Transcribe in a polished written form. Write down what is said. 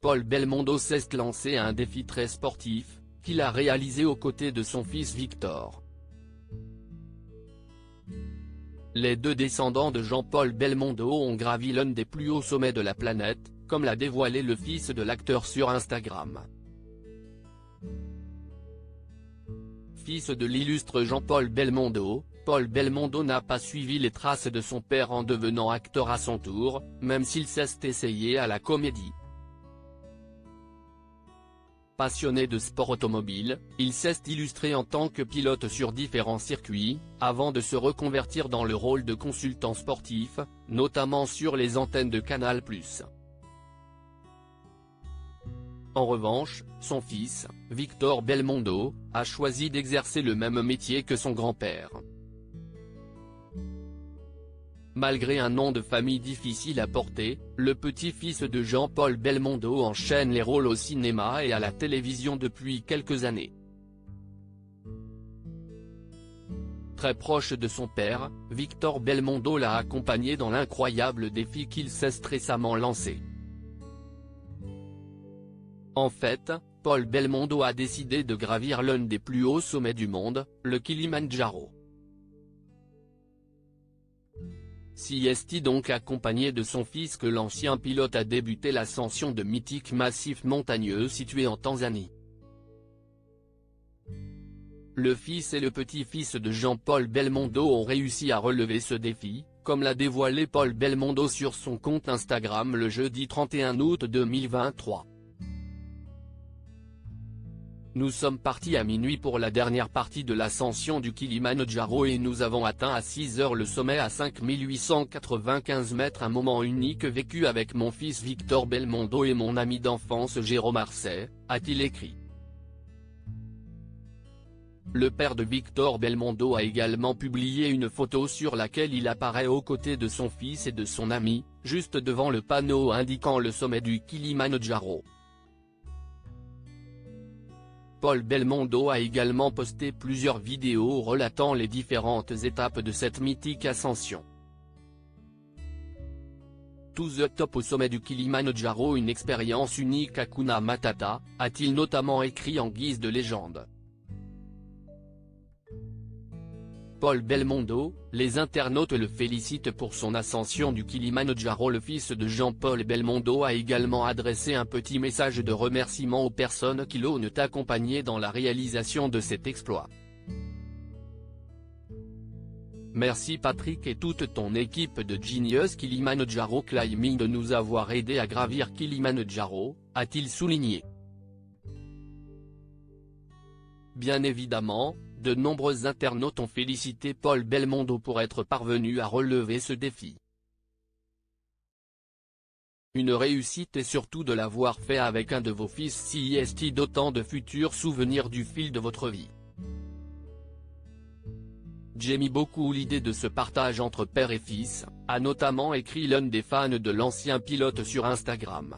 Paul Belmondo s'est lancé un défi très sportif, qu'il a réalisé aux côtés de son fils Victor. Les deux descendants de Jean-Paul Belmondo ont gravi l'un des plus hauts sommets de la planète, comme l'a dévoilé le fils de l'acteur sur Instagram. Fils de l'illustre Jean-Paul Belmondo, Paul Belmondo n'a pas suivi les traces de son père en devenant acteur à son tour, même s'il s'est essayé à la comédie. Passionné de sport automobile, il s'est illustré en tant que pilote sur différents circuits, avant de se reconvertir dans le rôle de consultant sportif, notamment sur les antennes de Canal+. En revanche, son fils, Victor Belmondo, a choisi d'exercer le même métier que son grand-père. Malgré un nom de famille difficile à porter, le petit-fils de Jean-Paul Belmondo enchaîne les rôles au cinéma et à la télévision depuis quelques années. Très proche de son père, Victor Belmondo l'a accompagné dans l'incroyable défi qu'il s'est récemment lancé. En fait, Paul Belmondo a décidé de gravir l'un des plus hauts sommets du monde, le Kilimandjaro. Si est donc accompagné de son fils que l'ancien pilote a débuté l'ascension de mythiques massifs montagneux situés en Tanzanie. Le fils et le petit-fils de Jean-Paul Belmondo ont réussi à relever ce défi, comme l'a dévoilé Paul Belmondo sur son compte Instagram le jeudi 31 août 2023. Nous sommes partis à minuit pour la dernière partie de l'ascension du Kilimandjaro et nous avons atteint à 6 heures le sommet à 5895 mètres, un moment unique vécu avec mon fils Victor Belmondo et mon ami d'enfance Jérôme Arcet, a-t-il écrit. Le père de Victor Belmondo a également publié une photo sur laquelle il apparaît aux côtés de son fils et de son ami, juste devant le panneau indiquant le sommet du Kilimandjaro. Paul Belmondo a également posté plusieurs vidéos relatant les différentes étapes de cette mythique ascension. To the top au sommet du Kilimandjaro, une expérience unique Hakuna Matata, a-t-il notamment écrit en guise de légende. Paul Belmondo, les internautes le félicitent pour son ascension du Kilimandjaro. Le fils de Jean-Paul Belmondo a également adressé un petit message de remerciement aux personnes qui l'ont accompagné dans la réalisation de cet exploit. Merci Patrick et toute ton équipe de Genius Kilimandjaro Climbing de nous avoir aidés à gravir Kilimandjaro, a-t-il souligné. Bien évidemment, de nombreux internautes ont félicité Paul Belmondo pour être parvenu à relever ce défi. Une réussite et surtout de l'avoir fait avec un de vos fils, si est d'autant de futurs souvenirs du fil de votre vie. J'aime beaucoup l'idée de ce partage entre père et fils, a notamment écrit l'un des fans de l'ancien pilote sur Instagram.